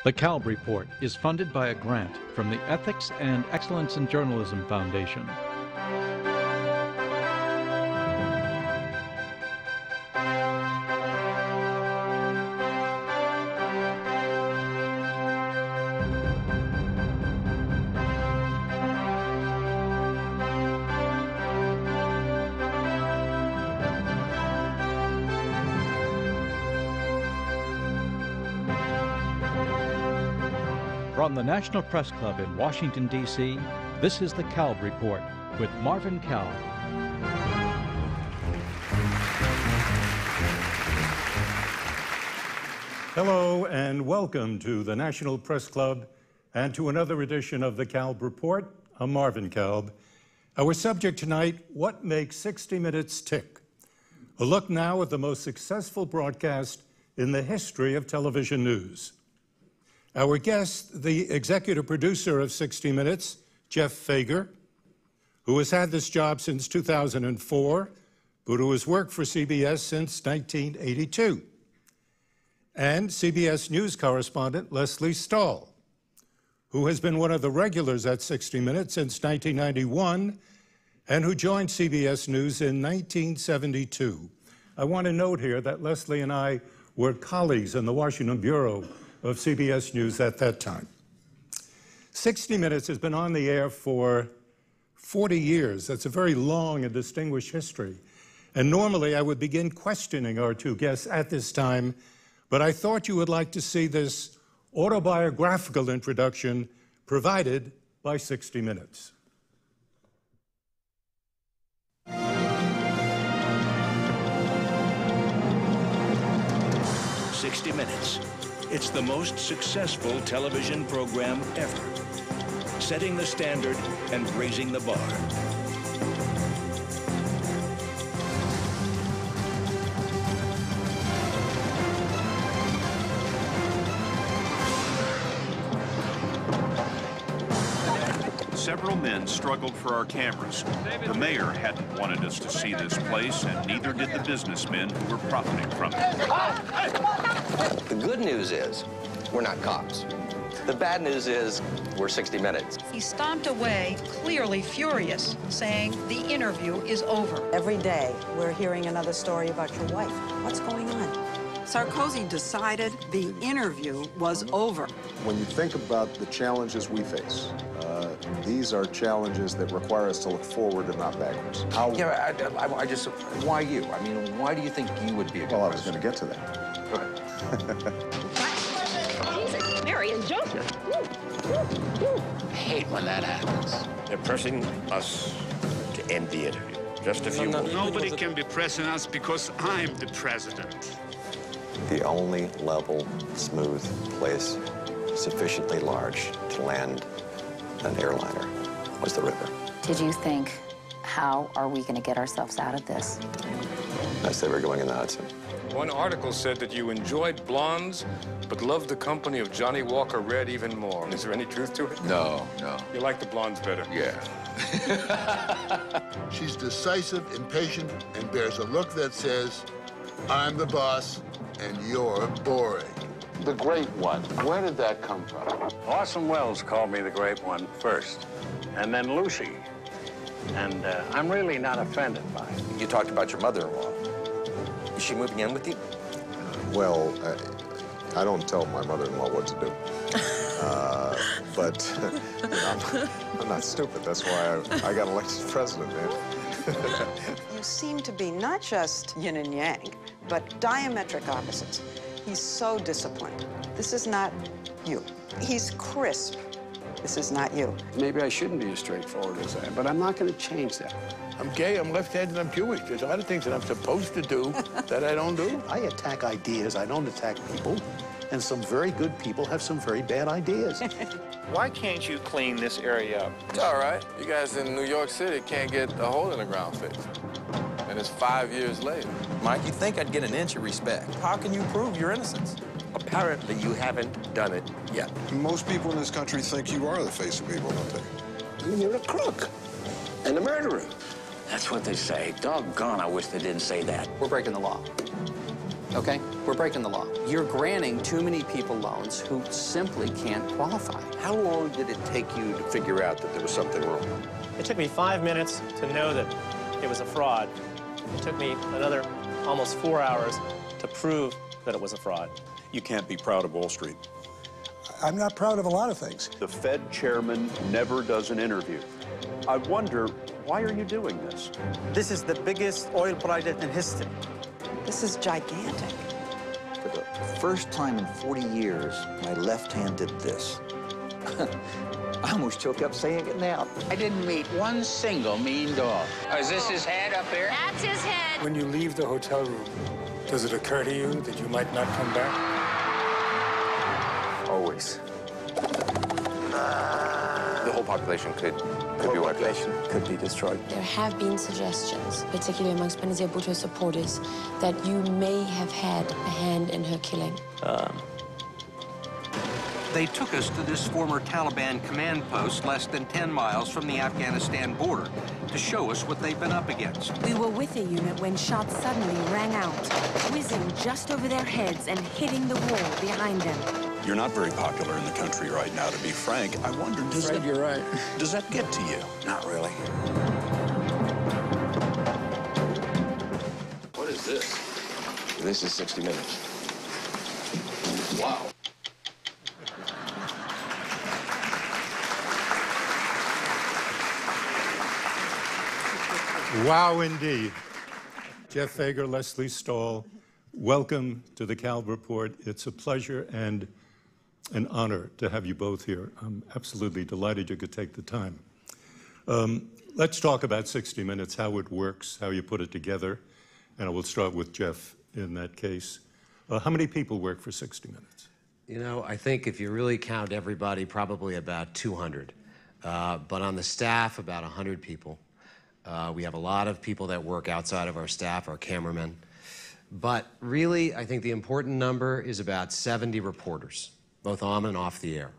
The Kalb Report is funded by a grant from the Ethics and Excellence in Journalism Foundation. From the National Press Club in Washington, D.C., this is the Kalb Report with Marvin Kalb. Hello and welcome to the National Press Club and to another edition of the Kalb Report. I'm Marvin Kalb. Our subject tonight, what makes 60 Minutes tick? A look now at the most successful broadcast in the history of television news. Our guest, the executive producer of 60 Minutes, Jeff Fager, who has had this job since 2004, but who has worked for CBS since 1982. And CBS News correspondent Lesley Stahl, who has been one of the regulars at 60 Minutes since 1991 and who joined CBS News in 1972. I want to note here that Lesley and I were colleagues in the Washington Bureau of CBS News at that time. 60 Minutes has been on the air for 40 years. That's a very long and distinguished history. And normally I would begin questioning our two guests at this time, but I thought you would like to see this autobiographical introduction provided by 60 Minutes. 60 Minutes. It's the most successful television program ever, setting the standard and raising the bar. Several men struggled for our cameras. The mayor hadn't wanted us to see this place, and neither did the businessmen who were profiting from it. The good news is we're not cops. The bad news is we're 60 Minutes. He stomped away, clearly furious, saying the interview is over. Every day, we're hearing another story about your wife. What's going on? Sarkozy decided the interview was over. When you think about the challenges we face, these are challenges that require us to look forward and not backwards. Yeah, I just, why you? I mean, why do you think you would be a good Well, I was going to get to that. Go ahead. Mary and Joseph. I hate when that happens. They're pressing us to end the interview. Just a few more. Nobody can be pressing us because I'm the president. The only level, smooth place sufficiently large to land an airliner was the river. Did you think, how are we going to get ourselves out of this? As they were going in the Hudson. One article said that you enjoyed blondes, but loved the company of Johnny Walker Red even more. Is there any truth to it? No. You like the blondes better? Yeah. She's decisive, impatient, and bears a look that says, I'm the boss, and you're boring. The Great One, where did that come from? Orson Welles called me the Great One first, and then Lucy. And I'm really not offended by it. You talked about your mother-in-law. Is she moving in with you? Well, I don't tell my mother-in-law what to do. But you know, I'm not stupid. That's why I got elected president, man. You seem to be not just yin and yang, but diametric opposites. He's so disciplined. This is not you. He's crisp. This is not you. Maybe I shouldn't be as straightforward as I am, but I'm not going to change that. I'm gay, I'm left-handed, I'm Jewish. There's a lot of things that I'm supposed to do that I don't do. I attack ideas, I don't attack people. And some very good people have some very bad ideas. Why can't you clean this area up? It's all right. You guys in New York City can't get a hole in the ground fixed. And it's 5 years later. Mike, you'd think I'd get an inch of respect. How can you prove your innocence? Apparently, you haven't done it yet. Most people in this country think you are the face of evil, don't they? You're a crook and a murderer. That's what they say. Doggone, I wish they didn't say that. We're breaking the law. okay? We're breaking the law. You're granting too many people loans who simply can't qualify. How long did it take you to figure out that there was something wrong? It took me 5 minutes to know that it was a fraud. It took me another almost 4 hours to prove that it was a fraud. You can't be proud of Wall Street. I'm not proud of a lot of things. The Fed chairman never does an interview. I wonder, why are you doing this? This is the biggest oil project in history. This is gigantic. For the first time in 40 years, my left hand did this. I almost choke up saying it now. I didn't meet one single mean dog. Oh, is this his head up here? That's his head. When you leave the hotel room, does it occur to you that you might not come back? Always. The whole population could be wiped out. Could be destroyed. There have been suggestions, particularly amongst Benazir Bhutto supporters, that you may have had a hand in her killing. They took us to this former Taliban command post less than 10 miles from the Afghanistan border to show us what they've been up against. We were with a unit when shots suddenly rang out, whizzing just over their heads and hitting the wall behind them. You're not very popular in the country right now, to be frank. I wonder, You're right. does that get to you? Not really. What is this? This is 60 Minutes. Wow. Wow, indeed. Jeff Fager, Leslie Stahl, welcome to the Kalb Report. It's a pleasure and an honor to have you both here. I'm absolutely delighted you could take the time. Let's talk about 60 Minutes, how it works, how you put it together, and I will start with Jeff in that case. How many people work for 60 Minutes? You know, I think if you really count everybody, probably about 200. But on the staff, about 100 people. We have a lot of people that work outside of our staff, our cameramen. But really, I think the important number is about 70 reporters, both on and off the air.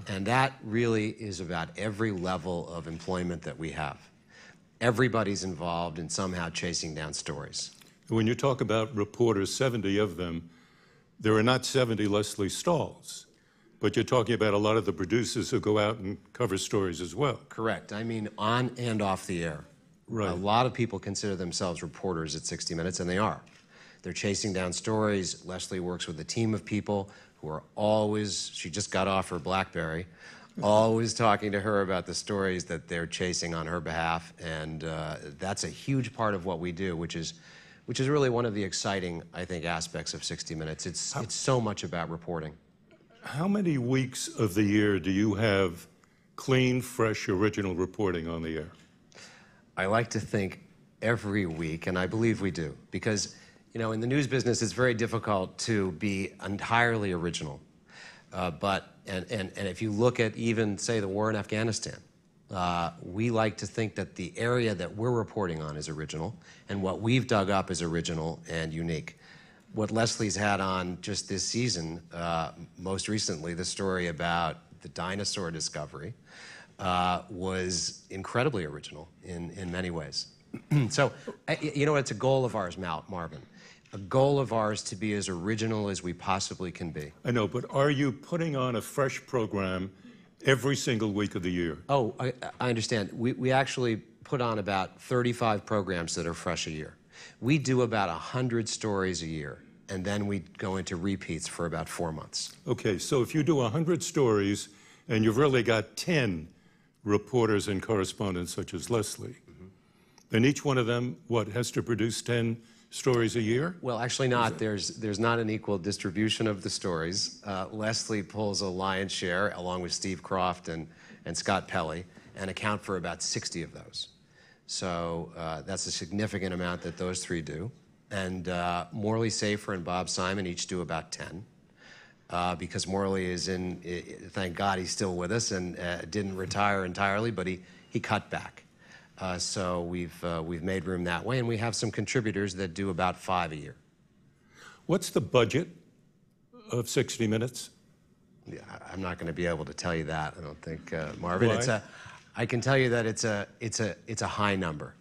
And that really is about every level of employment that we have. Everybody's involved in somehow chasing down stories. When you talk about reporters, 70 of them, there are not 70 Leslie Stahls, but you're talking about a lot of the producers who go out and cover stories as well. Correct. I mean, on and off the air. Right. A lot of people consider themselves reporters at 60 Minutes, and they are. They're chasing down stories. Leslie works with a team of people who are always, she just got off her BlackBerry, always talking to her about the stories that they're chasing on her behalf. And that's a huge part of what we do, which is really one of the exciting, I think, aspects of 60 Minutes. It's so much about reporting. How many weeks of the year do you have clean, fresh, original reporting on the air? I like to think every week, and I believe we do, because you know, in the news business, it's very difficult to be entirely original. And if you look at even, say, the war in Afghanistan, we like to think that the area that we're reporting on is original, and what we've dug up is original and unique. What Leslie's had on just this season, most recently, the story about the dinosaur discovery, was incredibly original in many ways. So, you know, it's a goal of ours, Marvin. A goal of ours to be as original as we possibly can be. I know, but are you putting on a fresh program every single week of the year? Oh, I understand. We actually put on about 35 programs that are fresh a year. We do about 100 stories a year, and then we go into repeats for about 4 months. Okay, so if you do 100 stories, and you've really got 10 reporters and correspondents such as Leslie, then each one of them, what, has to produce 10 stories a year? Well, actually not. There's not an equal distribution of the stories. Leslie pulls a lion's share, along with Steve Croft and Scott Pelley, and account for about 60 of those. So that's a significant amount that those three do. And Morley Safer and Bob Simon each do about 10. Because Morley is thank God he's still with us and didn't retire entirely, but he cut back. So we've made room that way, and we have some contributors that do about 5 a year. What's the budget of 60 Minutes? Yeah, I'm not going to be able to tell you that. I don't think, Marvin. Why? I can tell you that it's a high number.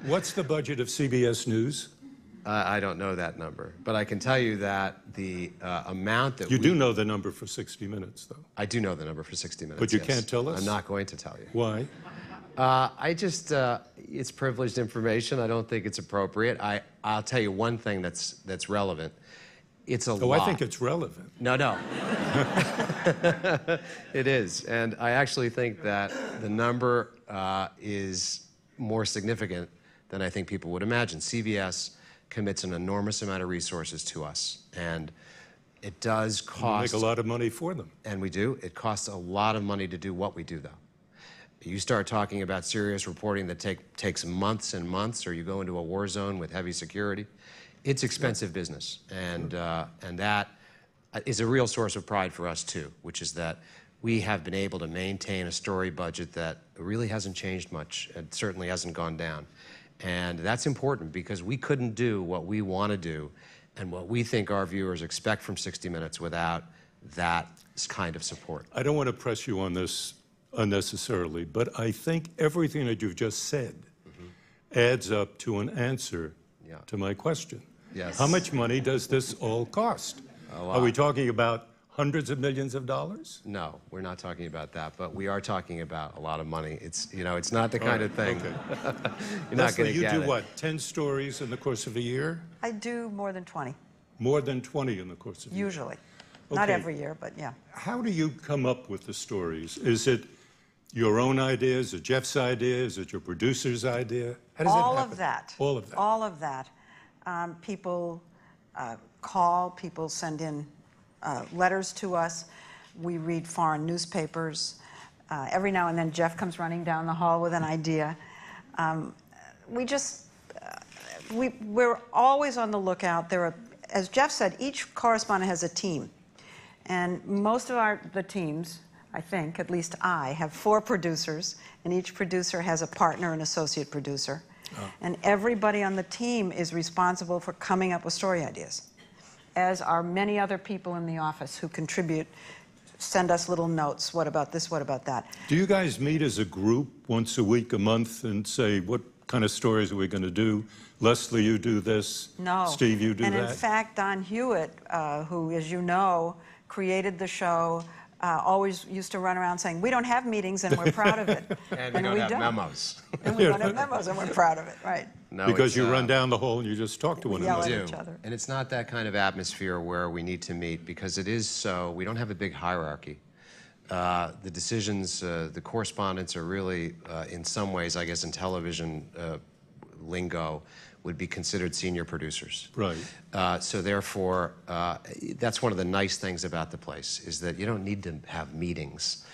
What's the budget of CBS News? I don't know that number, but I can tell you that the amount that You do know the number for 60 Minutes, though. I do know the number for 60 Minutes, But you yes. can't tell us? I'm not going to tell you. Why? I just, it's privileged information. I don't think it's appropriate. I'll tell you one thing that's relevant. It's a lot. I think it's relevant. No. It is. And I actually think that the number is more significant than I think people would imagine. CBS commits an enormous amount of resources to us, and it does cost... We make a lot of money for them. And we do. It costs a lot of money to do what we do, though. You start talking about serious reporting that takes months and months, or you go into a war zone with heavy security. It's expensive business, and that is a real source of pride for us, too, which is that we have been able to maintain a story budget that really hasn't changed much. It certainly hasn't gone down. And that's important because we couldn't do what we want to do and what we think our viewers expect from 60 Minutes without that kind of support. I don't want to press you on this unnecessarily, but I think everything that you've just said adds up to an answer to my question. Yes. How much money does this all cost? A lot. Are we talking about hundreds of millions of dollars? No, we're not talking about that, but we are talking about a lot of money. It's, you know, it's not the kind of thing. Okay. You're not going to get it. You do what, 10 stories in the course of a year? I do more than 20. More than 20 in the course of a year? Usually. Not every year, but yeah. How do you come up with the stories? Is it your own idea? Is it Jeff's idea? Is it your producer's idea? How does All that happen? of that. All of that. All of that. People call, people send in letters to us. We read foreign newspapers. Every now and then Jeff comes running down the hall with an idea. We're always on the lookout. There are, as Jeff said, each correspondent has a team. And most of the teams, I think, at least I, have 4 producers, and each producer has a partner, an associate producer. Oh. And everybody on the team is responsible for coming up with story ideas, as are many other people in the office who contribute, send us little notes, what about this, what about that. Do you guys meet as a group once a week, a month, and say, what kind of stories are we going to do? Leslie, you do this. No. Steve, you do that. And in fact, Don Hewitt, who, as you know, created the show, always used to run around saying, we don't have meetings and we're proud of it. And we don't have memos. And we don't have memos and we're proud of it, right. No, because you run down the hall and you just talk to one another. We yell at each other. And it's not that kind of atmosphere where we need to meet because it is so, we don't have a big hierarchy. The decisions, the correspondence are really, in some ways, I guess in television lingo, would be considered senior producers. Right. So therefore, that's one of the nice things about the place, is that you don't need to have meetings.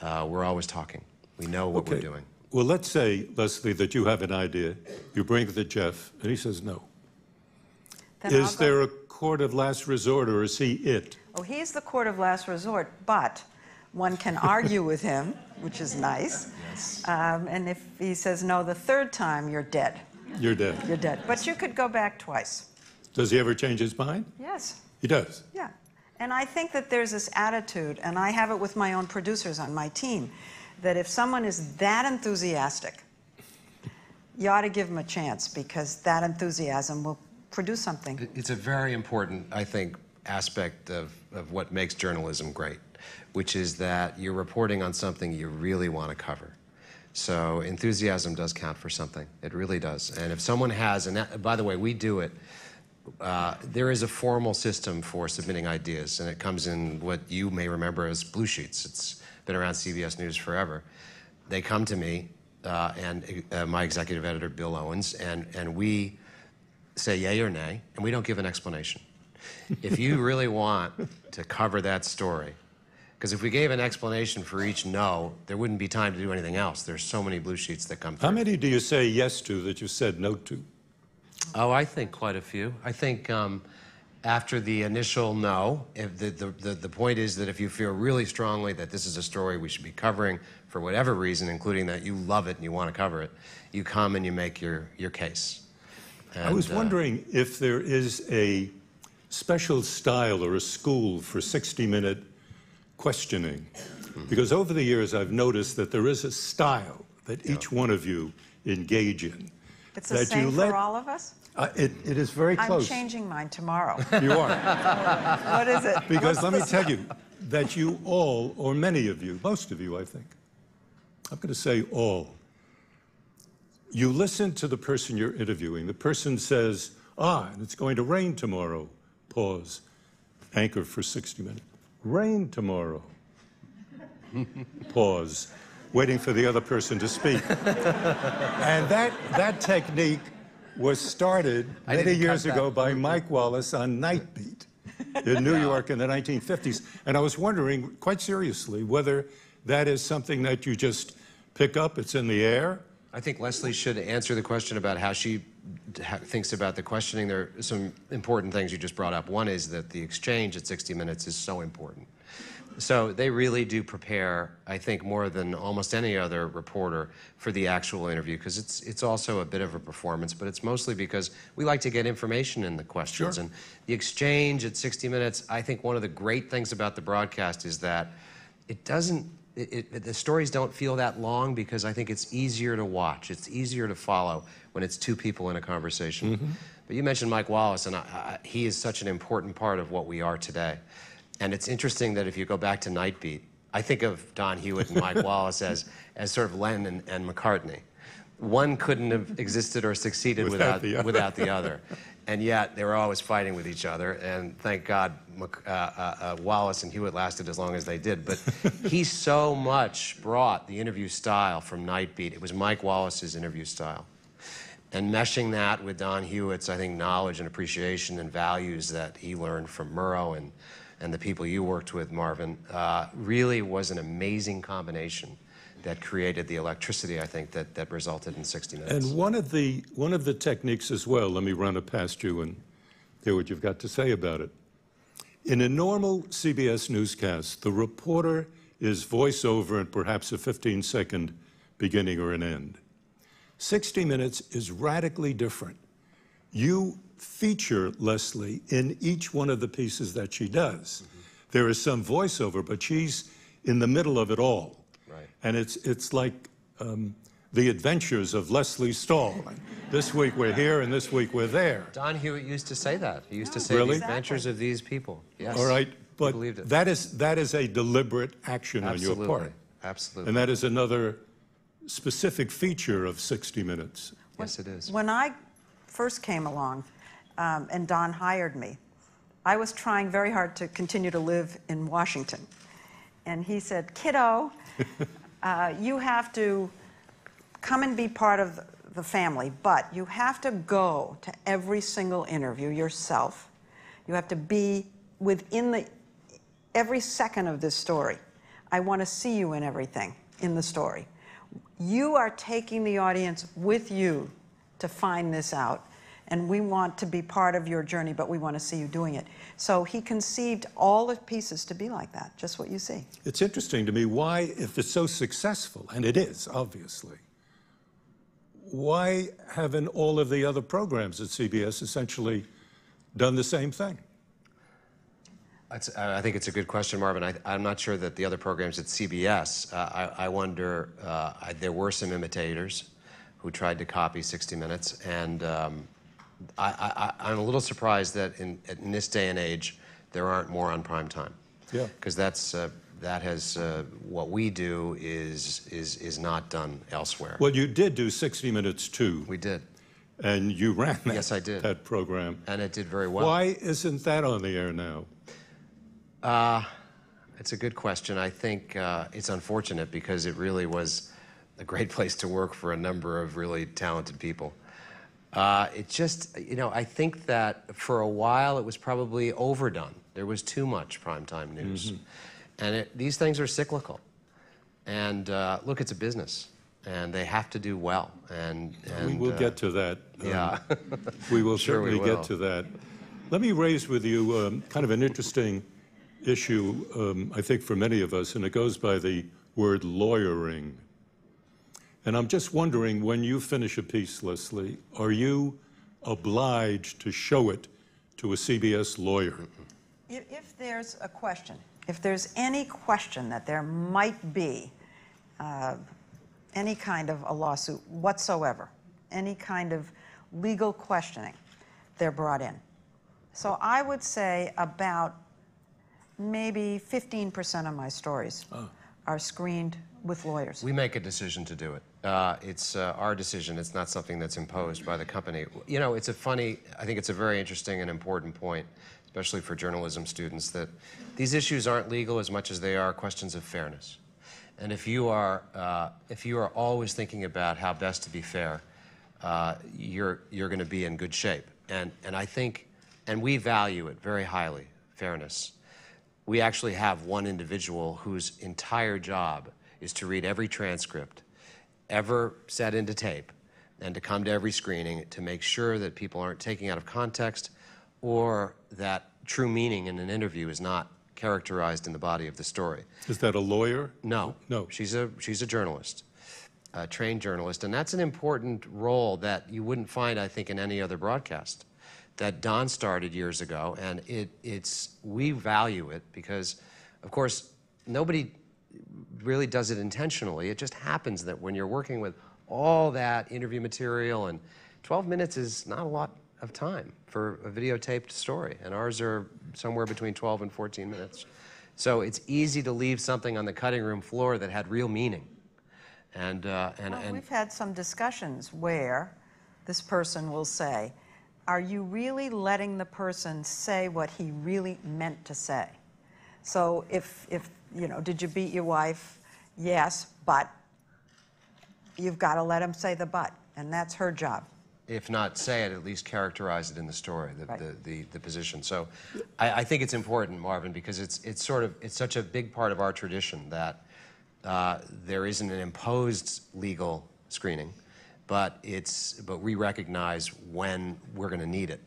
We're always talking. We know what we're doing. Well, let's say, Leslie, that you have an idea. You bring it to Jeff, and he says no. Then is there a court of last resort, or is he it? Oh, he's the court of last resort, but one can argue with him, which is nice. Yes. And if he says no the 3rd time, you're dead. You're dead. You're dead. But you could go back twice. Does he ever change his mind? Yes. He does? Yeah. And I think that there's this attitude, and I have it with my own producers on my team, that if someone is that enthusiastic, you ought to give them a chance because that enthusiasm will produce something. It's a very important, I think, aspect of what makes journalism great, which is that you're reporting on something you really want to cover. So enthusiasm does count for something. It really does. And if someone has, and that, by the way, we do it, there is a formal system for submitting ideas, and it comes in what you may remember as blue sheets. It's been around CBS News forever. They come to me and my executive editor, Bill Owens, and we say yay or nay, and we don't give an explanation. If you really want to cover that story, because if we gave an explanation for each no, there wouldn't be time to do anything else. There's so many blue sheets that come through. How many do you say yes to that you said no to? Oh, I think quite a few. I think after the initial no, if the point is that if you feel really strongly that this is a story we should be covering for whatever reason, including that you love it and you want to cover it, you come and you make your case. And, I was wondering if there is a special style or a school for 60-minute questioning. Because over the years I've noticed that there is a style that each one of you engage in. It's the that same you for let... all of us? It is very close. I'm changing mine tomorrow. You are. What is it? Because let me tell you that you all, or many of you, most of you, I think, I'm going to say all, you listen to the person you're interviewing. The person says, and it's going to rain tomorrow. Pause. Anchor for 60 minutes. Rain tomorrow. Pause. Waiting for the other person to speak. And that technique was started many years ago by Mike Wallace on Night Beat in New York in the 1950s. And I was wondering, quite seriously, whether that is something that you just pick up, it's in the air. I think Leslie should answer the question about how she thinks about the questioning. There are some important things you just brought up. One is that the exchange at 60 Minutes is so important. So they really do prepare, I think, more than almost any other reporter for the actual interview, because it's also a bit of a performance, but it's mostly because we like to get information in the questions. Sure. And the exchange at 60 Minutes, I think one of the great things about the broadcast is that it doesn't, the stories don't feel that long, because I think it's easier to watch. It's easier to follow when it's two people in a conversation. Mm-hmm. But you mentioned Mike Wallace, and he is such an important part of what we are today. And it's interesting that if you go back to Night Beat, I think of Don Hewitt and Mike Wallace as sort of Lennon and McCartney. One couldn't have existed or succeeded without the other. And yet, they were always fighting with each other. And thank God Wallace and Hewitt lasted as long as they did. But he so much brought the interview style from Night Beat. It was Mike Wallace's interview style. And meshing that with Don Hewitt's, I think, knowledge and appreciation and values that he learned from Murrow and the people you worked with, Marvin, really was an amazing combination that created the electricity, I think, that resulted in 60 Minutes. And one of the techniques as well, let me run it past you and hear what you've got to say about it. In a normal CBS newscast, the reporter is voiceover and perhaps a 15-second beginning or an end. 60 Minutes is radically different. You feature Leslie in each one of the pieces that she does. Mm-hmm. There is some voiceover, but she's in the middle of it all. Right. And it's like the adventures of Leslie Stahl. This week we're here, and this week we're there. Don Hewitt used to say that. He used to say really? the adventures of these people. Yes. All right, but believed it. that is a deliberate action Absolutely. on your part. Absolutely. And that is another specific feature of 60 Minutes. Yes, it is. When I first came along, and Don hired me, I was trying very hard to continue to live in Washington. And he said, kiddo, you have to come and be part of the family, but you have to go to every single interview yourself. You have to be within every second of this story. I want to see you in everything in the story. You are taking the audience with you to find this out. And we want to be part of your journey, but we want to see you doing it. So he conceived all the pieces to be like that, just what you see. It's interesting to me why, if it's so successful, and it is, obviously, why haven't all of the other programs at CBS essentially done the same thing? I think it's a good question, Marvin. I'm not sure that the other programs at CBS, I wonder, there were some imitators who tried to copy 60 Minutes, and I'm a little surprised that in this day and age, there aren't more on prime time. Yeah. Because that has what we do is not done elsewhere. Well, you did do 60 Minutes too. We did. And you ran that, yes, I did. That program. And it did very well. Why isn't that on the air now? It's a good question. I think it's unfortunate because it really was a great place to work for a number of really talented people. It just, I think that for a while it was probably overdone. There was too much primetime news. Mm-hmm. And these things are cyclical. And look, it's a business. And they have to do well. And we will get to that. Yeah. We will sure certainly we will. get to that. Let me raise with you kind of an interesting issue, I think, for many of us, and it goes by the word lawyering. And I'm just wondering, when you finish a piece, Leslie, are you obliged to show it to a CBS lawyer? If there's a question, if there's any question that there might be any kind of a lawsuit whatsoever, any kind of legal questioning, they're brought in. So I would say about maybe 15% of my stories are screened with lawyers. We make a decision to do it. It's our decision. It's not something that's imposed by the company. You know, I think it's a very interesting and important point, especially for journalism students, that these issues aren't legal as much as they are questions of fairness. And if you are always thinking about how best to be fair, you're going to be in good shape. And I think, and we value it very highly, fairness. We actually have one individual whose entire job is to read every transcript ever set into tape and to come to every screening to make sure that people aren't taking out of context or that true meaning in an interview is not characterized in the body of the story. Is that a lawyer? No. No. She's a journalist, a trained journalist, and that's an important role that you wouldn't find, I think, in any other broadcast that Don started years ago, and we value it because, of course, nobody really does it intentionally. It just happens that when you're working with all that interview material, and 12 minutes is not a lot of time for a videotaped story, and ours are somewhere between 12 and 14 minutes. So it's easy to leave something on the cutting room floor that had real meaning. And we've had some discussions where this person will say, are you really letting the person say what he really meant to say? So if you know, did you beat your wife? Yes, but you've got to let him say the but, and that's her job. If not say it, at least characterize it in the story, the position. So I think it's important, Marvin, because it's such a big part of our tradition that there isn't an imposed legal screening, but we recognize when we're going to need it.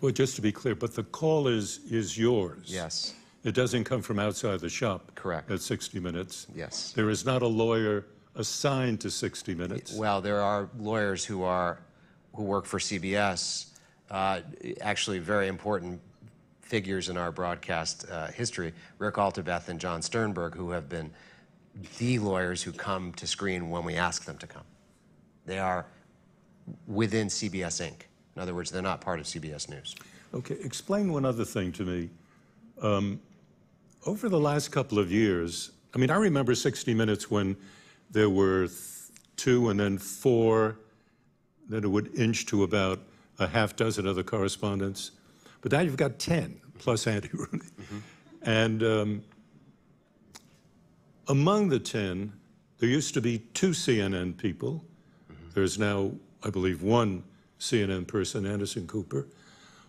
Well, just to be clear, but the call is yours. Yes. It doesn't come from outside the shop. Correct. At 60 Minutes. Yes. There is not a lawyer assigned to 60 Minutes. Well, there are lawyers who work for CBS, actually very important figures in our broadcast history, Rick Alterbeth and John Sternberg, who have been the lawyers who come to screen when we ask them to come. They are within CBS Inc. In other words, they're not part of CBS News. Okay, explain one other thing to me. Over the last couple of years, I mean, I remember 60 Minutes when there were 2 and then 4, then it would inch to about a half dozen other correspondents. But now you've got 10, plus Andy Rooney. Mm-hmm. And among the 10, there used to be 2 CNN people. Mm-hmm. There's now, I believe, 1 CNN person, Anderson Cooper,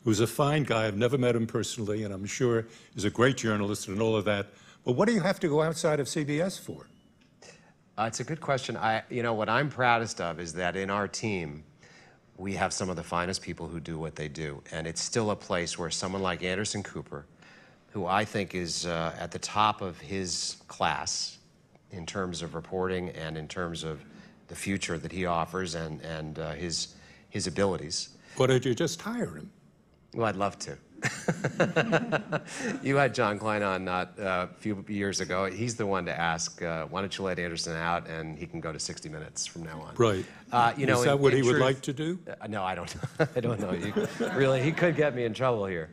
who's a fine guy. I've never met him personally, and I'm sure he's a great journalist and all of that. But what do you have to go outside of CBS for? It's a good question. You know, what I'm proudest of is that in our team, we have some of the finest people who do what they do. And it's still a place where someone like Anderson Cooper, who I think is at the top of his class in terms of reporting and in terms of the future that he offers and his abilities. Why don't you just hire him? Well, I'd love to. You had John Klein on not a few years ago. He's the one to ask, why don't you let Anderson out and he can go to 60 Minutes from now on. Right. You know, is that what he would truth, like to do? No, I don't. I don't know. Really, he could get me in trouble here.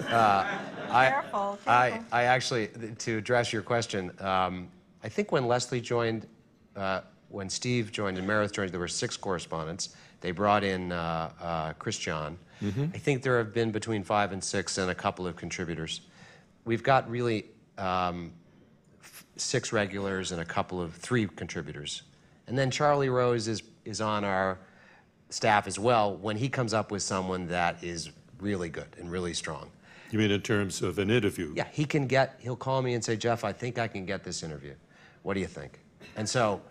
Careful. I actually, to address your question, I think when Leslie joined, when Steve joined and Meredith joined, there were 6 correspondents. They brought in Chris John. Mm-hmm. I think there have been between 5 and 6 and a couple of contributors. We've got really 6 regulars and 3 contributors. And then Charlie Rose is on our staff as well when he comes up with someone that is really good and really strong. You mean in terms of an interview? Yeah, he'll call me and say, Jeff, I think I can get this interview. What do you think? And so,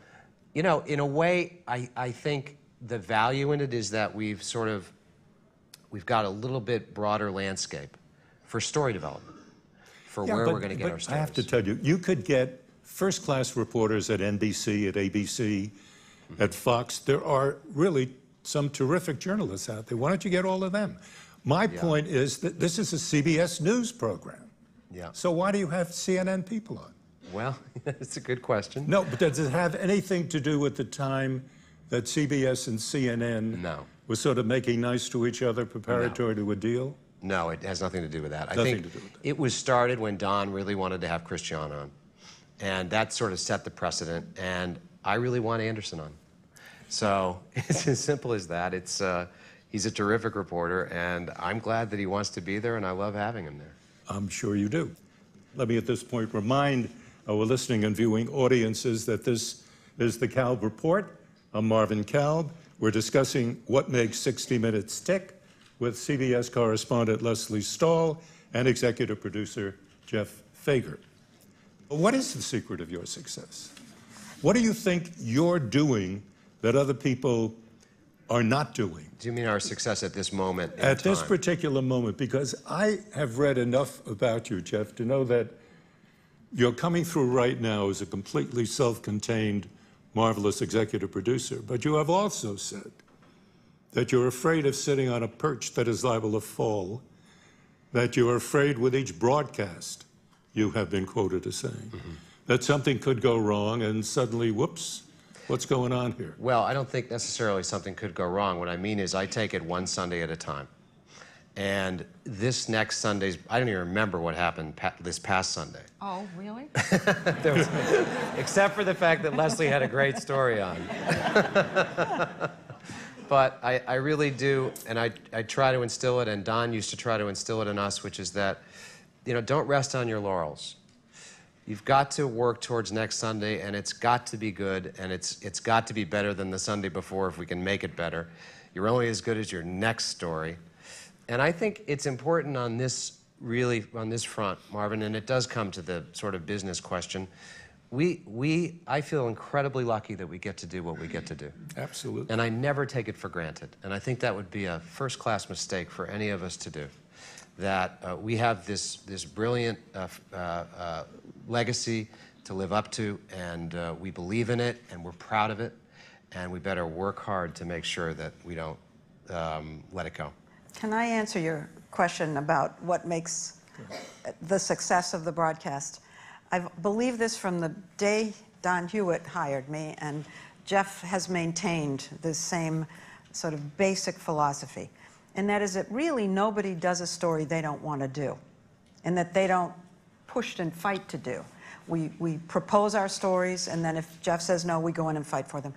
you know, in a way, I think the value in it is that we've got a little bit broader landscape for story development, for where we're going to get our stories. I have to tell you, you could get first-class reporters at NBC, at ABC, at Fox. There are really some terrific journalists out there. Why don't you get all of them? My point is that this is a CBS News program. Yeah. So why do you have CNN people on? Well, it's a good question. No, but does it have anything to do with the time that CBS and CNN were sort of making nice to each other preparatory to a deal? No, it has nothing to do with that. I Nothing think to do with that. it was started when Don really wanted to have Christian on. And that sort of set the precedent, and I really want Anderson on. So it's as simple as that. He's a terrific reporter, and I'm glad that he wants to be there, and I love having him there. I'm sure you do. Let me at this point remind our listening and viewing audiences that this is the Kalb Report. I'm Marvin Kalb. We're discussing what makes 60 Minutes tick with CBS correspondent Leslie Stahl and executive producer Jeff Fager. What is the secret of your success? What do you think you're doing that other people are not doing? Do you mean our success at this moment in At time? this particular moment, because I have read enough about you, Jeff, to know that you're coming through right now as a completely self-contained, marvelous executive producer, but you have also said that you're afraid of sitting on a perch that is liable to fall, that you're afraid with each broadcast, you have been quoted as saying, that something could go wrong and suddenly, whoops, what's going on here? Well, I don't think necessarily something could go wrong. What I mean is I take it one Sunday at a time. And this next Sunday's, I don't even remember what happened this past Sunday. Oh, really? Except for the fact that Leslie had a great story on. But I really do, and I try to instill it, and Don used to try to instill it in us, which is that, you know, don't rest on your laurels. You've got to work towards next Sunday, and it's got to be good, and it's got to be better than the Sunday before if we can make it better. You're only as good as your next story. And I think it's important on this, really, on this front, Marvin, and it does come to the sort of business question. I feel incredibly lucky that we get to do what we get to do. Absolutely. And I never take it for granted. And I think that would be a first-class mistake for any of us to do. That we have this brilliant legacy to live up to, and we believe in it, and we're proud of it, and we better work hard to make sure that we don't let it go. Can I answer your question about what makes the success of the broadcast? I believe this from the day Don Hewitt hired me, and Jeff has maintained this same sort of basic philosophy. And that is that really nobody does a story they don't want to do, and that they don't push and fight to do. We propose our stories, and then if Jeff says no, we go in and fight for them.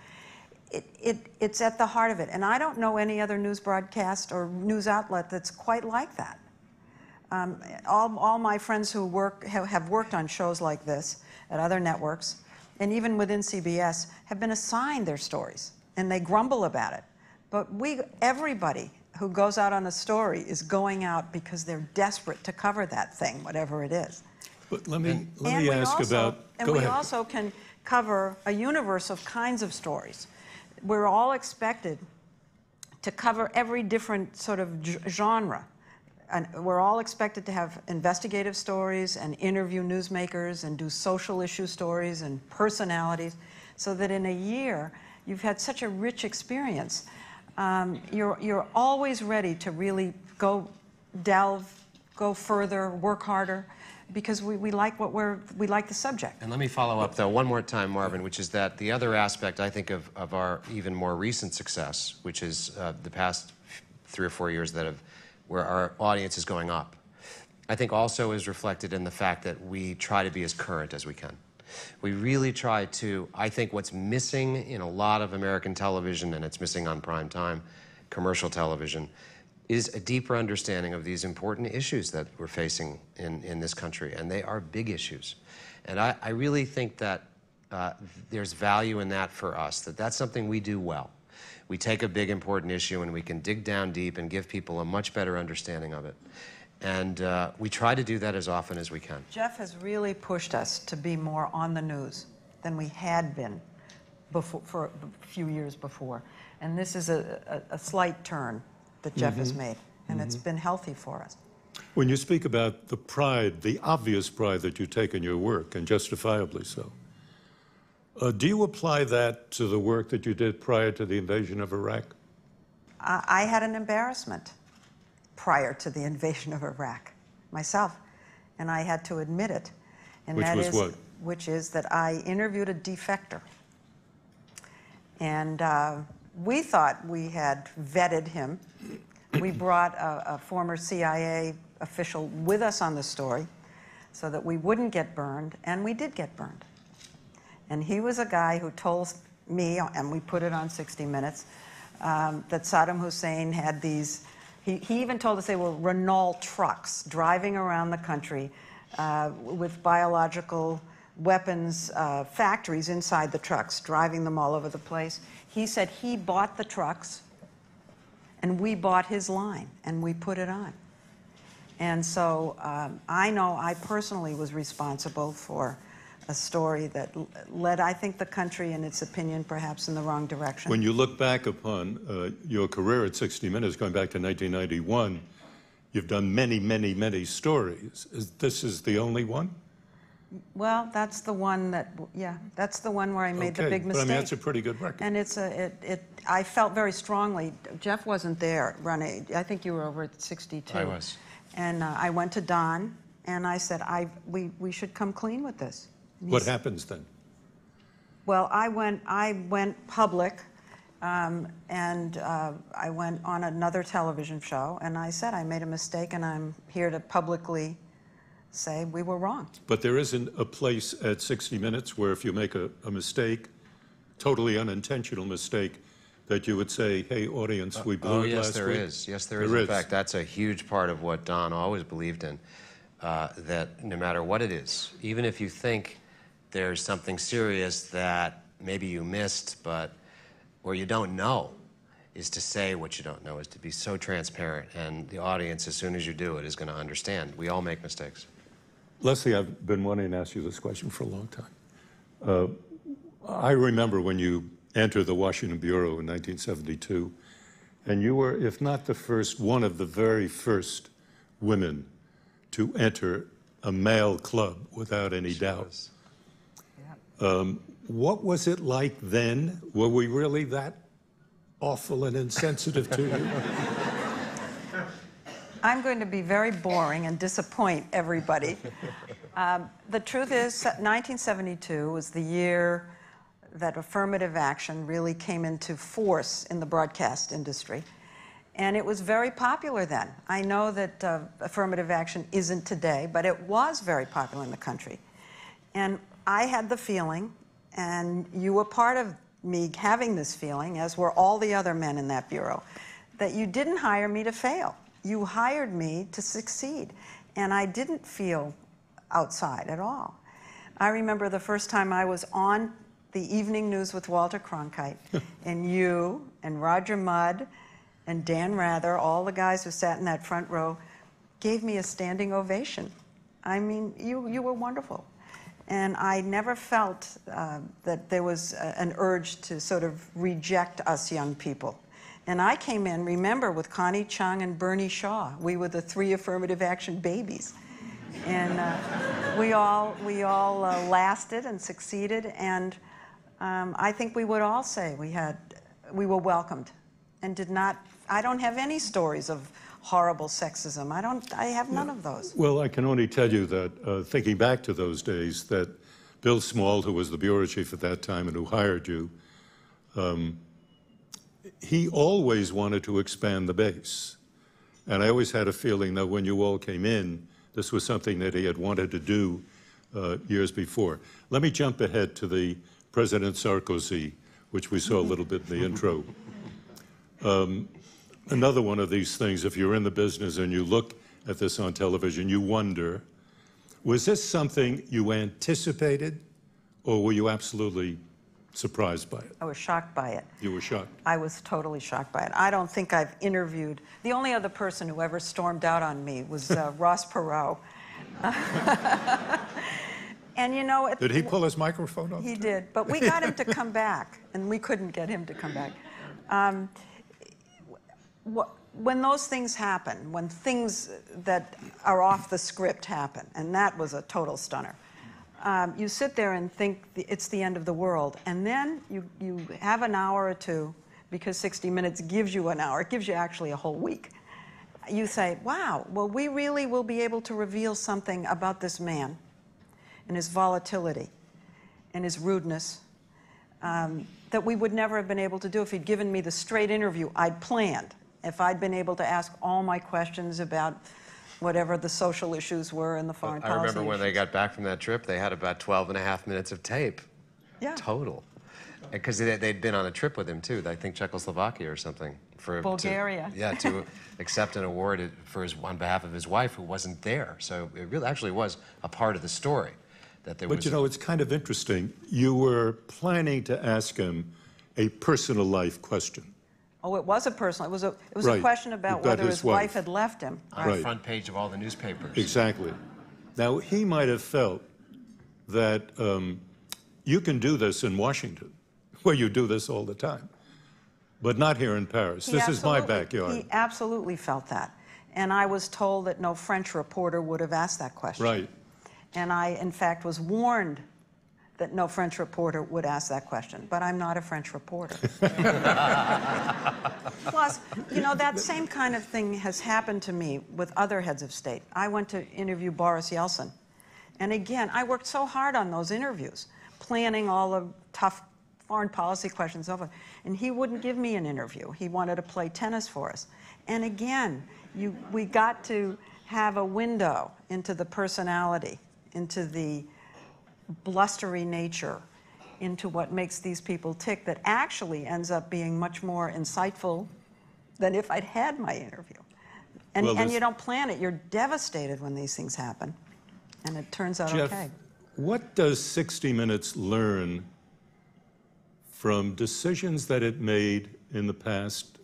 It's at the heart of it. And I don't know any other news broadcast or news outlet that's quite like that. All my friends who have worked on shows like this at other networks, and even within CBS, have been assigned their stories, and they grumble about it. But everybody who goes out on a story is going out because they're desperate to cover that thing, whatever it is. But let me ask about... And we also can cover a universe of kinds of stories. We're all expected to cover every different sort of genre. And we're all expected to have investigative stories and interview newsmakers and do social issue stories and personalities, so that in a year you've had such a rich experience. You're always ready to really go further, work harder, because we like we like the subject. And let me follow up though one more time, Marvin, which is that the other aspect I think of our even more recent success, which is the past 3 or 4 years where our audience is going up, I think also is reflected in the fact that we try to be as current as we can. We really try to, I think what's missing in a lot of American television, and it's missing on prime time, commercial television, is a deeper understanding of these important issues that we're facing in this country, and they are big issues. And I really think that there's value in that for us, that's something we do well. We take a big important issue and we can dig down deep and give people a much better understanding of it. And we try to do that as often as we can. Jeff has really pushed us to be more on the news than we had been for a few years before. And this is a slight turn that Jeff has made, and it's been healthy for us. When you speak about the pride, the obvious pride that you take in your work, and justifiably so, do you apply that to the work that you did prior to the invasion of Iraq? I had an embarrassment prior to the invasion of Iraq myself, and I had to admit it. And Which was what? Which is that I interviewed a defector. And we thought we had vetted him. We brought a former CIA official with us on the story so that we wouldn't get burned, and we did get burned. And he was a guy who told me, and we put it on 60 Minutes, that Saddam Hussein had these, he even told us they were Renault trucks driving around the country with biological weapons factories inside the trucks, driving them all over the place. He said he bought the trucks, and we bought his line, and we put it on. And so I know I personally was responsible for a story that led, I think, the country, in its opinion, perhaps in the wrong direction. When you look back upon your career at 60 Minutes, going back to 1991, you've done many, many, many stories. This is the only one? Well, that's the one that, yeah, that's the one where I made the big mistake. But I mean, that's a pretty good record. And it's I felt very strongly, Jeff wasn't there, running, I think you were over at 62. I was. And I went to Don, and I said, we should come clean with this. What happens then? Well, I went public, and I went on another television show, and I said I made a mistake, and I'm here to publicly say we were wrong. But there isn't a place at 60 Minutes where if you make a mistake, totally unintentional mistake, that you would say, hey, audience, we blew it last week? Yes, there is. In fact, that's a huge part of what Don always believed in, that no matter what it is, even if you think there's something serious that maybe you missed, or you don't know, is to say what you don't know, is to be so transparent. And the audience, as soon as you do it, is going to understand. We all make mistakes. Leslie, I've been wanting to ask you this question for a long time. I remember when you entered the Washington Bureau in 1972, and you were, if not the first, one of the very first women to enter a male club, without any doubt. What was it like then? Were we really that awful and insensitive to you? I'm going to be very boring and disappoint everybody. The truth is, 1972 was the year that affirmative action really came into force in the broadcast industry. And it was very popular then. I know that affirmative action isn't today, but it was very popular in the country. And I had the feeling, and you were part of me having this feeling, as were all the other men in that bureau, that you didn't hire me to fail. You hired me to succeed. And I didn't feel outside at all. I remember the first time I was on the evening news with Walter Cronkite, and you and Roger Mudd and Dan Rather, all the guys who sat in that front row, gave me a standing ovation. I mean, you were wonderful. And I never felt that there was an urge to sort of reject us young people. And I came in, remember, with Connie Chung and Bernie Shaw. We were the 3 affirmative action babies. And we all lasted and succeeded. And I think we would all say we were welcomed and did not, I don't have any stories of horrible sexism. I have none of those. Well, I can only tell you that, thinking back to those days, that Bill Small, who was the bureau chief at that time and who hired you, he always wanted to expand the base. And I always had a feeling that when you all came in, this was something that he had wanted to do years before. Let me jump ahead to the President Sarkozy, which we saw a little bit in the intro. Another one of these things, if you're in the business and you look at this on television, you wonder, was this something you anticipated, or were you absolutely surprised by it? I was shocked by it. You were shocked? I was totally shocked by it. I don't think I've interviewed, the only other person who ever stormed out on me was Ross Perot. And you know... Did he pull his microphone off? He did, but we got him to come back, and we couldn't get him to come back. When those things happen, when things that are off the script happen, and that was a total stunner, you sit there and think it's the end of the world, and then you have an hour or two, because 60 Minutes gives you an hour, it gives you actually a whole week. You say, wow, well, we really will be able to reveal something about this man and his volatility and his rudeness that we would never have been able to do if he'd given me the straight interview I'd planned. If I'd been able to ask all my questions about whatever the social issues were and the foreign policy I remember when issues. they got back from that trip, they had about 12.5 minutes of tape. Yeah. Total. Because they'd been on a trip with him, too. I think Czechoslovakia or something. Bulgaria. To accept an award on behalf of his wife who wasn't there. So it really actually was a part of the story. But you know, it's kind of interesting. You were planning to ask him a personal life question. Oh, it was a personal. It was Right. a question about whether his wife had left him. On the front page of all the newspapers. Exactly. Now, he might have felt that you can do this in Washington, where you do this all the time, but not here in Paris. This is my backyard. He absolutely felt that. And I was told that no French reporter would have asked that question. Right. And I, in fact, was warned that no French reporter would ask that question. But I'm not a French reporter. Plus, you know, that same kind of thing has happened to me with other heads of state. I went to interview Boris Yeltsin. And again, I worked so hard on those interviews, planning all the tough foreign policy questions over. And he wouldn't give me an interview. He wanted to play tennis for us. And again, we got to have a window into the personality, into the blustery nature, into what makes these people tick, that actually ends up being much more insightful than if I'd had my interview. And, Well, and you don't plan it. You're devastated when these things happen. And it turns out Jeff, okay. what does 60 Minutes learn from decisions that it made in the past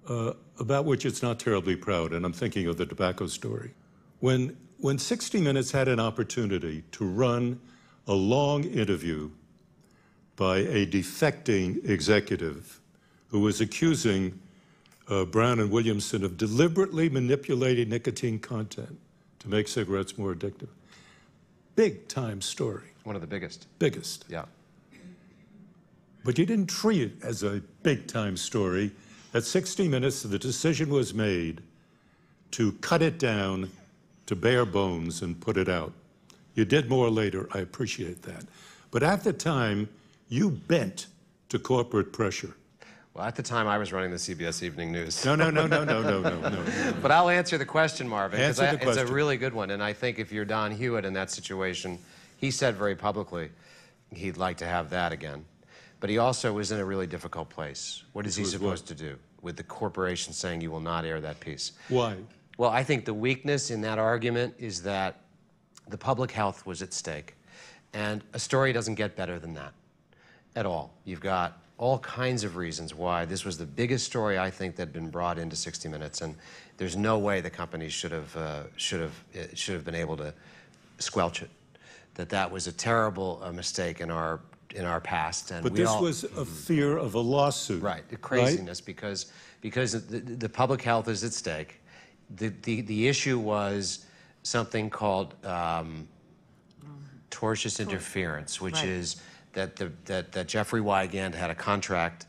about which it's not terribly proud? And I'm thinking of the tobacco story. When 60 Minutes had an opportunity to run a long interview by a defecting executive who was accusing Brown and Williamson of deliberately manipulating nicotine content to make cigarettes more addictive. Big time story. One of the biggest. Biggest. Yeah. But you didn't treat it as a big time story. At 60 Minutes, the decision was made to cut it down to bare bones and put it out. You did more later, I appreciate that. But at the time, you bent to corporate pressure. Well, at the time, I was running the CBS Evening News. No. But I'll answer the question, Marvin, because Answer the it's question. a really good one. And I think if you're Don Hewitt in that situation, he said very publicly he'd like to have that again. But he also was in a really difficult place. What is he supposed to do with the corporation saying you will not air that piece? Why? Well, I think the weakness in that argument is that the public health was at stake. And a story doesn't get better than that at all. You've got all kinds of reasons why this was the biggest story, I think, that had been brought into 60 Minutes. And there's no way the company should have been able to squelch it. That was a terrible mistake in our past. And But this was a fear of a lawsuit. Right, the craziness, right? because the public health is at stake. The issue was something called tortious interference, which is that Jeffrey Wigand had a contract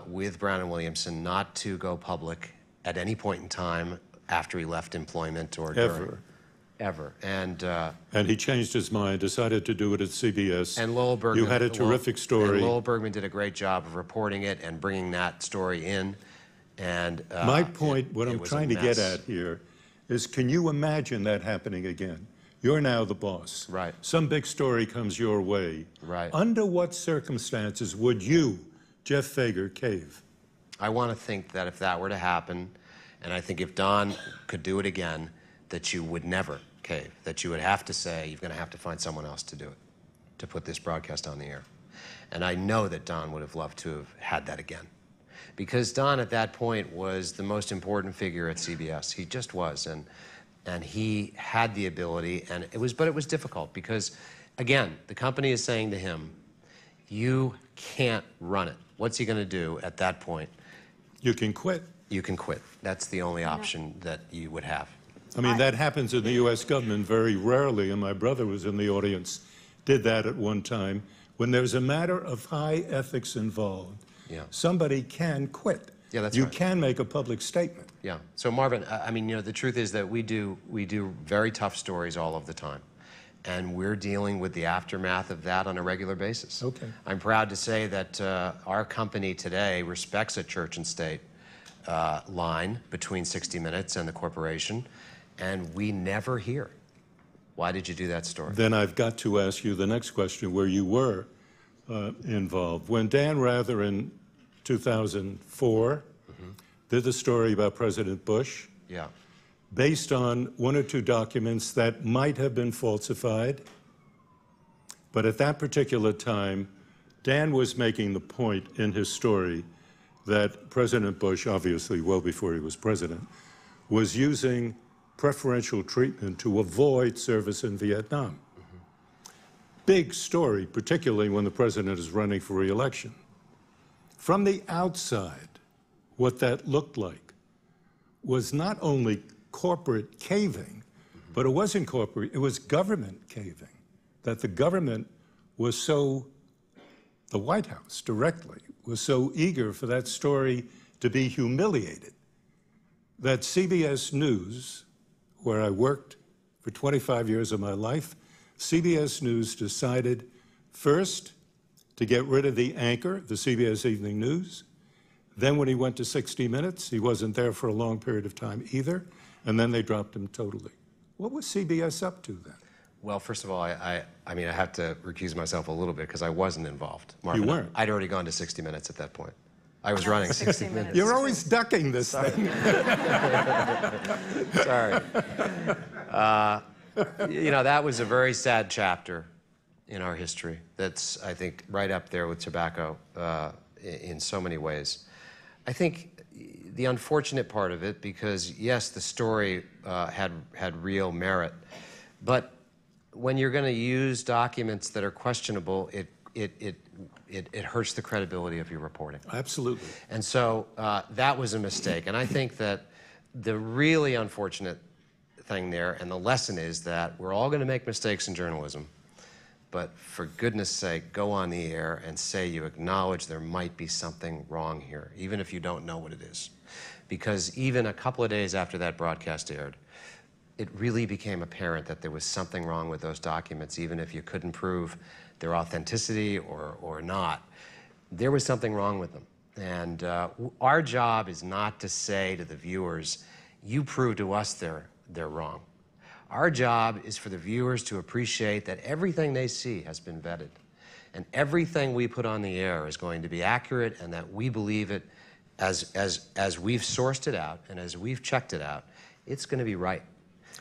with Brown and Williamson not to go public at any point in time after he left employment or during. Ever. And he changed his mind, decided to do it at CBS. And Lowell Bergman. You had a terrific story. And Lowell Bergman did a great job of reporting it and bringing that story in. And my point, what I'm trying to get at here, is can you imagine that happening again? You're now the boss. Right. Some big story comes your way. Right. Under what circumstances would you, Jeff Fager, cave? I want to think that if that were to happen, and I think if Don could do it again, that you would never cave, that you would have to say, you're going to have to find someone else to do it, to put this broadcast on the air. And I know that Don would have loved to have had that again. Because Don, at that point, was the most important figure at CBS. He just was, and he had the ability, and but it was difficult because, again, the company is saying to him, you can't run it. What's he going to do at that point? You can quit. You can quit. That's the only option that you would have. I mean, that happens in the U.S. government very rarely, and my brother was in the audience, did that at one time. When there's a matter of high ethics involved, somebody can quit. Yeah, that's you right. can make a public statement. Yeah. So Marvin, I mean, you know, the truth is that we do very tough stories all of the time, and we're dealing with the aftermath of that on a regular basis. Okay. I'm proud to say that our company today respects a church and state line between 60 Minutes and the corporation, and we never hear. Why did you do that story? Then I've got to ask you the next question, where you were involved. When Dan Rather in 2004 did the story about President Bush, yeah, based on one or two documents that might have been falsified, but at that particular time, Dan was making the point in his story that President Bush, obviously well before he was president, was using preferential treatment to avoid service in Vietnam. Big story, particularly when the president is running for re-election. From the outside, what that looked like was not only corporate caving, but it wasn't corporate, it was government caving. That the government was so, the White House directly, was so eager for that story to be humiliated that CBS News, where I worked for 25 years of my life, CBS News decided first to get rid of the anchor, the CBS Evening News. Then when he went to 60 Minutes, he wasn't there for a long period of time either, and then they dropped him totally. What was CBS up to then? Well, first of all, I mean, I have to recuse myself a little bit because I wasn't involved. Marvin, you weren't? I'd already gone to 60 Minutes at that point. I was running 60 Minutes. You're always ducking this thing. Sorry. You know, that was a very sad chapter in our history. That's, I think, right up there with tobacco in so many ways. I think the unfortunate part of it, because yes, the story had real merit, but when you're going to use documents that are questionable, it hurts the credibility of your reporting. Absolutely. And so that was a mistake. And I think that the really unfortunate thing there, and the lesson is that we're all going to make mistakes in journalism, but for goodness sake, go on the air and say you acknowledge there might be something wrong here, even if you don't know what it is. Because even a couple of days after that broadcast aired, it really became apparent that there was something wrong with those documents, even if you couldn't prove their authenticity or not. There was something wrong with them. And our job is not to say to the viewers, you prove to us they're wrong. Our job is for the viewers to appreciate that everything they see has been vetted. And everything we put on the air is going to be accurate, and that we believe it as we've sourced it out and as we've checked it out, it's going to be right.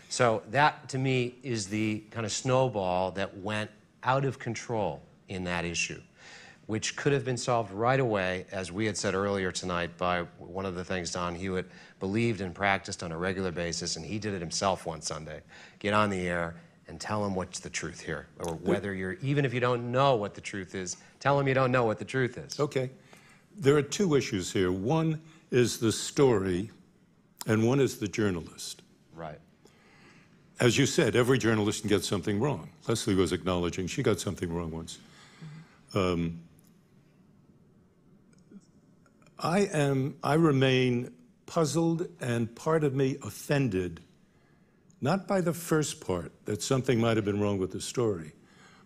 So that, to me, is the kind of snowball that went out of control in that issue, which could have been solved right away, as we had said earlier tonight, by one of the things Don Hewitt believed and practiced on a regular basis, and he did it himself one Sunday. Get on the air and tell them what's the truth here, or whether you're, even if you don't know what the truth is, tell them you don't know what the truth is. Okay. There are two issues here. One is the story, and one is the journalist. Right. As you said, every journalist can get something wrong. Leslie was acknowledging she got something wrong once. I remain puzzled and part of me offended, not by the first part, that something might have been wrong with the story,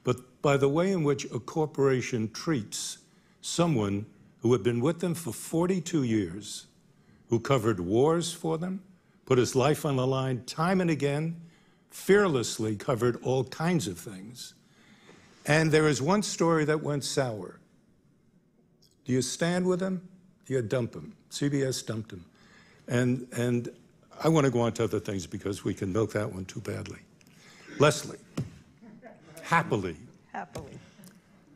but by the way in which a corporation treats someone who had been with them for 42 years, who covered wars for them, put his life on the line time and again, fearlessly covered all kinds of things. And there is one story that went sour. Do you stand with him? Do you dump him? CBS dumped him. And I want to go on to other things because we can milk that one too badly. Leslie, happily,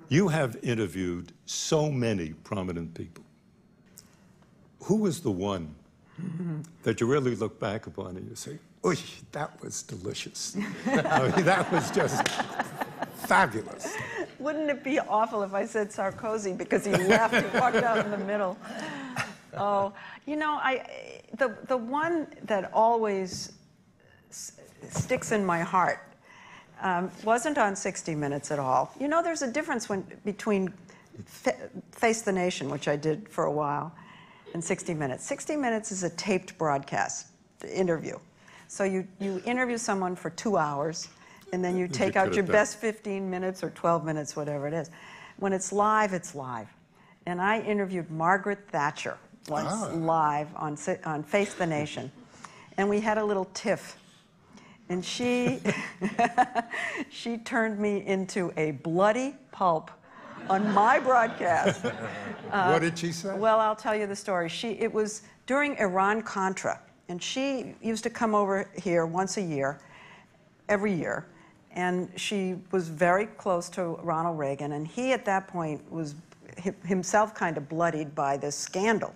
you have interviewed so many prominent people. Who was the one that you really look back upon and you say, "Oy, that was delicious"? I mean, that was just fabulous. Wouldn't it be awful if I said Sarkozy because he left, he walked out in the middle? Oh, you know, the one that always sticks in my heart wasn't on 60 Minutes at all. You know, there's a difference between Face the Nation, which I did for a while, and 60 Minutes. 60 Minutes is a taped broadcast interview. So you interview someone for 2 hours, and then you take out your best 15 minutes or 12 minutes, whatever it is. When it's live, it's live. And I interviewed Margaret Thatcher once live on Face the Nation. And we had a little tiff. And she, she turned me into a bloody pulp on my broadcast. What did she say? Well, I'll tell you the story. It was during Iran-Contra. And she used to come over here once a year, every year. And she was very close to Ronald Reagan. And he, at that point, was himself kind of bloodied by this scandal.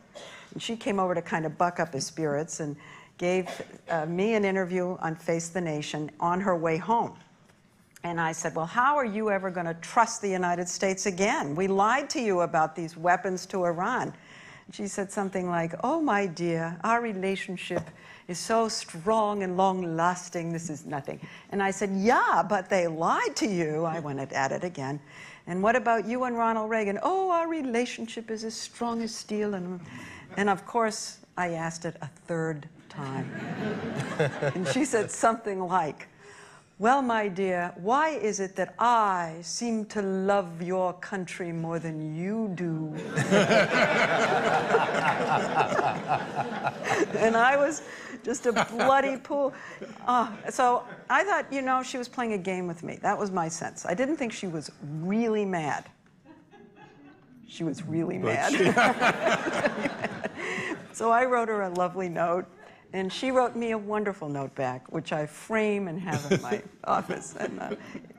And she came over to kind of buck up his spirits and gave me an interview on Face the Nation on her way home. And I said, well, how are you ever going to trust the United States again? We lied to you about these weapons to Iran. And she said something like, oh, my dear, our relationship is so strong and long-lasting, this is nothing. And I said, yeah, but they lied to you. I went at it again. And what about you and Ronald Reagan? Oh, our relationship is as strong as steel. And of course, I asked it a third time. And she said something like, well, my dear, why is it that I seem to love your country more than you do? And I was just a bloody pool. So I thought, you know, she was playing a game with me. That was my sense. I didn't think she was really mad. She was really mad. So I wrote her a lovely note. And she wrote me a wonderful note back, which I frame and have in my office. And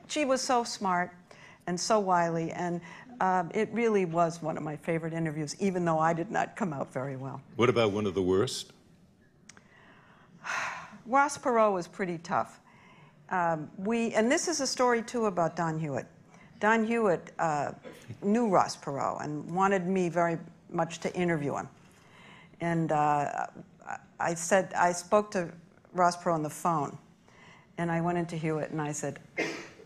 she was so smart and so wily, and it really was one of my favorite interviews, even though I did not come out very well. What about one of the worst? Ross Perot was pretty tough. And this is a story, too, about Don Hewitt. Don Hewitt knew Ross Perot and wanted me very much to interview him. And I spoke to Ross Perot on the phone, and I went into Hewitt and I said,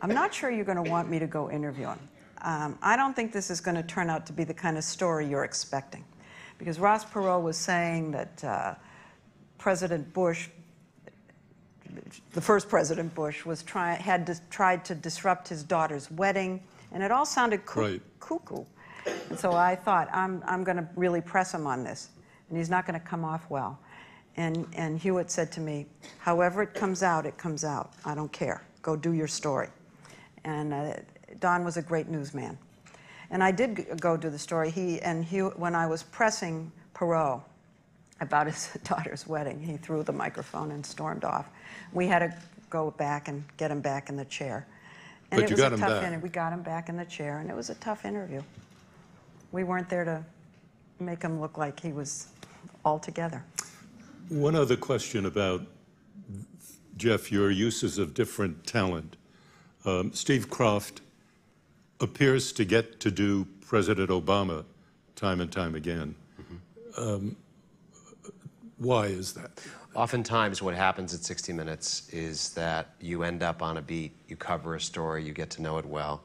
I'm not sure you're going to want me to go interview him. I don't think this is going to turn out to be the kind of story you're expecting. Because Ross Perot was saying that President Bush, the first President Bush, had tried to disrupt his daughter's wedding, and it all sounded cuckoo. And so I thought, I'm going to really press him on this, and he's not going to come off well. And Hewitt said to me, however it comes out, I don't care. Go do your story. And Don was a great newsman. And I did go do the story. When I was pressing Perot about his daughter's wedding, he threw the microphone and stormed off. We had to go back and get him back in the chair. And but you got him back. We got him back in the chair, and it was a tough interview. We weren't there to make him look like he was all together. One other question about, Jeff, your uses of different talent. Steve Kroft appears to get to do President Obama time and time again. Mm-hmm. Why is that? Oftentimes what happens at 60 Minutes is that you end up on a beat, you cover a story, you get to know it well,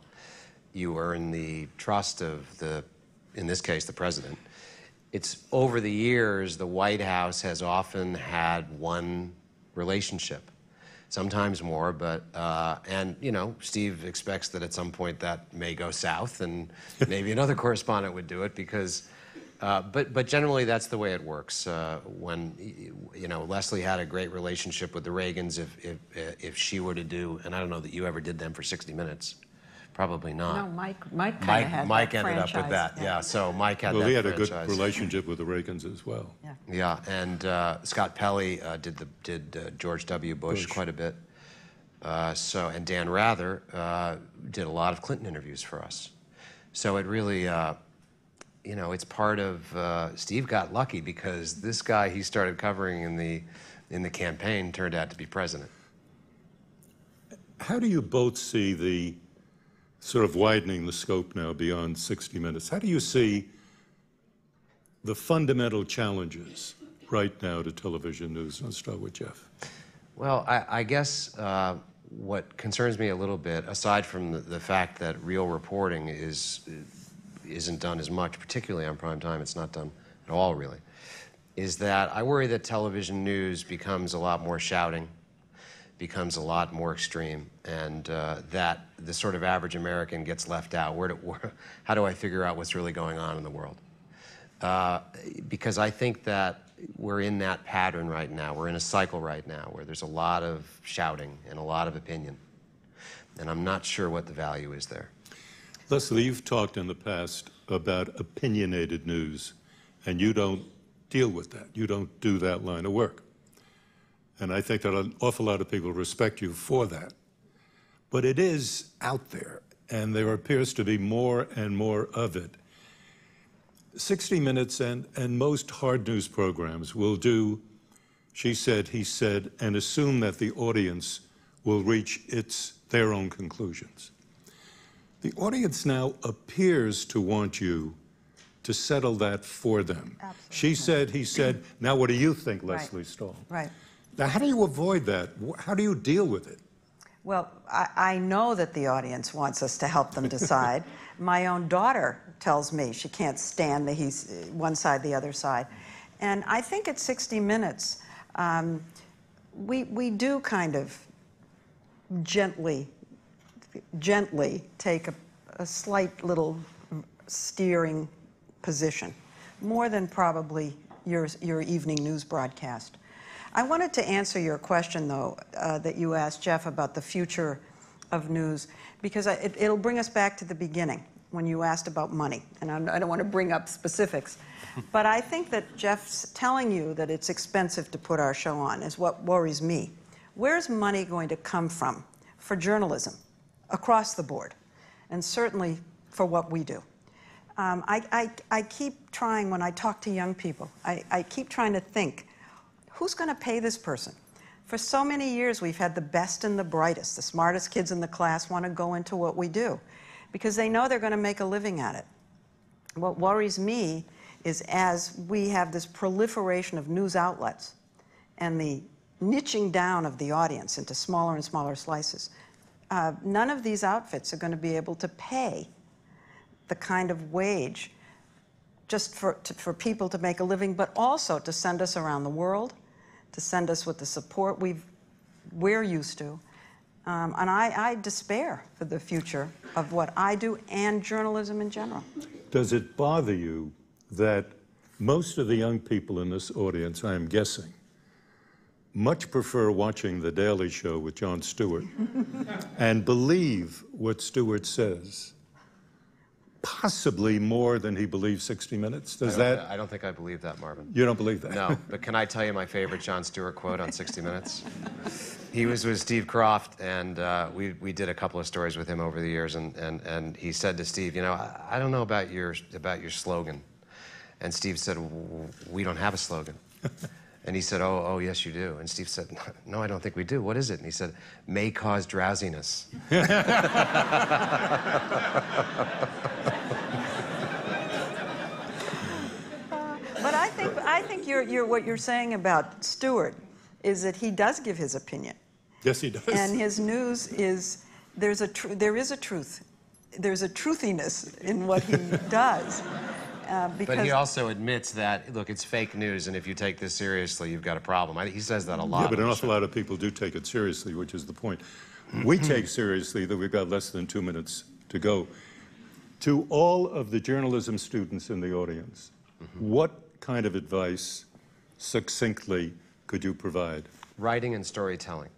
you earn the trust of in this case, the president. It's over the years, the White House has often had one relationship, sometimes more, but, and, you know, Steve expects that at some point that may go south and maybe another correspondent would do it because, but generally that's the way it works. When, you know, Leslie had a great relationship with the Reagans if she were to do, and I don't know that you ever did them for 60 Minutes. Probably not. No, Mike kind of had Mike ended franchise. up with that, yeah. So Mike had that Well, he had franchise. a good relationship with the Reagans as well. Yeah, yeah, and Scott Pelley did George W. Bush quite a bit. And Dan Rather did a lot of Clinton interviews for us. So it really, you know, it's part of, Steve got lucky because this guy he started covering in the campaign turned out to be president. How do you both see the sort of widening the scope now beyond 60 Minutes? How do you see the fundamental challenges right now to television news? Let's start with Jeff. Well, I guess what concerns me a little bit, aside from the fact that real reporting isn't done as much, particularly on prime time, it's not done at all really, is that I worry that television news becomes a lot more shouting, becomes a lot more extreme, and that the sort of average American gets left out. How do I figure out what's really going on in the world? Because I think that we're in that pattern right now. We're in a cycle right now where there's a lot of shouting and a lot of opinion, and I'm not sure what the value is there. Leslie, you've talked in the past about opinionated news, and you don't deal with that. You don't do that line of work. And I think that an awful lot of people respect you for that. But it is out there, and there appears to be more and more of it. 60 Minutes and most hard news programs will do she said, he said, and assume that the audience will reach their own conclusions. The audience now appears to want you to settle that for them. Absolutely. She said, he said, now what do you think, Leslie Stahl? Right. Now, how do you avoid that? How do you deal with it? Well, I know that the audience wants us to help them decide. My own daughter tells me she can't stand one side, the other side. And I think at 60 Minutes, we do kind of gently take a slight little steering position, more than probably your evening news broadcast. I wanted to answer your question, though, that you asked, Jeff, about the future of news, because it'll bring us back to the beginning when you asked about money. And I don't want to bring up specifics, but I think that Jeff's telling you that it's expensive to put our show on is what worries me. Where's money going to come from for journalism across the board, and certainly for what we do? I keep trying, when I talk to young people, I keep trying to think, who's going to pay this person? For so many years, we've had the best and the brightest, the smartest kids in the class want to go into what we do because they know they're going to make a living at it. What worries me is as we have this proliferation of news outlets and the niching down of the audience into smaller and smaller slices, none of these outfits are going to be able to pay the kind of wage just for people to make a living, but also to send us around the world, to send us with the support we're used to. And I despair for the future of what I do and journalism in general. Does it bother you that most of the young people in this audience, I am guessing, much prefer watching The Daily Show with Jon Stewart and believe what Stewart says, possibly more than he believes 60 Minutes? I don't think I believe that, Marvin. You don't believe that? No, but can I tell you my favorite Jon Stewart quote on 60 Minutes? He was with Steve Kroft, and we did a couple of stories with him over the years, and he said to Steve, you know, I don't know about your slogan. And Steve said, we don't have a slogan. And he said, oh, yes, you do. And Steve said, no, I don't think we do. What is it? And he said, may cause drowsiness. But I think what you're saying about Stewart is that he does give his opinion. Yes, he does. And his news is, there is a truth. There's a truthiness in what he does. But he also admits that, look, it's fake news, and if you take this seriously, you've got a problem. He says that a lot. Yeah, but an awful lot of people do take it seriously, which is the point. We take seriously that we've got less than 2 minutes to go. To all of the journalism students in the audience, what kind of advice, succinctly, could you provide? Writing and storytelling.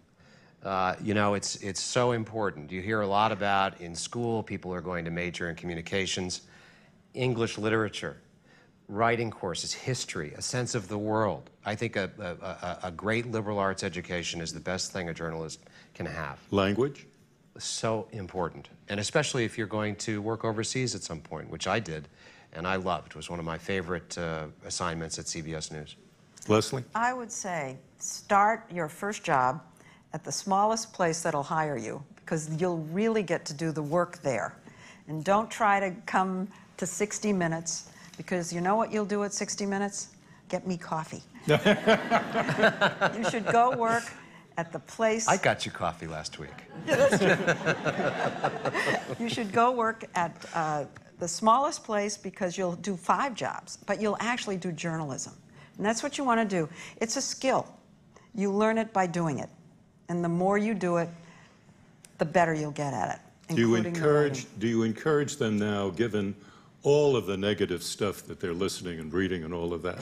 You know, it's so important. You hear a lot about in school, people are going to major in communications. English literature, writing courses, history, a sense of the world. I think a great liberal arts education is the best thing a journalist can have. Language? So important. And especially if you're going to work overseas at some point, which I did, and I loved. It was one of my favorite assignments at CBS News. Leslie? I would say start your first job at the smallest place that'll hire you, because you'll really get to do the work there. And don't try to come to 60 Minutes, because you know what you'll do at 60 Minutes? Get me coffee. You should go work at the place... I got you coffee last week. Yeah, that's true. You should go work at the smallest place, because you'll do 5 jobs, but you'll actually do journalism. And that's what you want to do. It's a skill. You learn it by doing it. And the more you do it, the better you'll get at it. Do you encourage them now, given all of the negative stuff that they're listening and reading and all of that,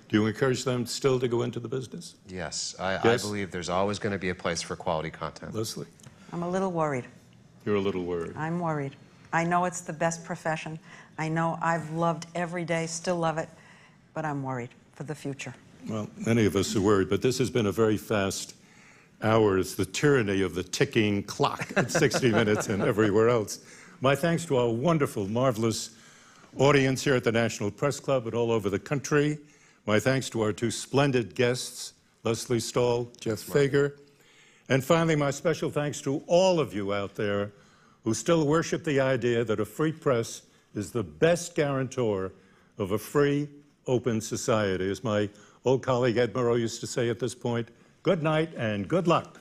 do you encourage them still to go into the business? Yes, I believe there's always going to be a place for quality content. Leslie? I'm a little worried. You're a little worried. I'm worried. I know it's the best profession. I know I've loved every day, still love it, but I'm worried for the future. Well, many of us are worried, but this has been a very fast hour. It's the tyranny of the ticking clock at 60 Minutes and everywhere else. My thanks to our wonderful, marvelous audience here at the National Press Club and all over the country. My thanks to our two splendid guests, Leslie Stahl, Jeff Fager. And finally, my special thanks to all of you out there who still worship the idea that a free press is the best guarantor of a free, open society. As my old colleague Ed Murrow used to say at this point, good night and good luck.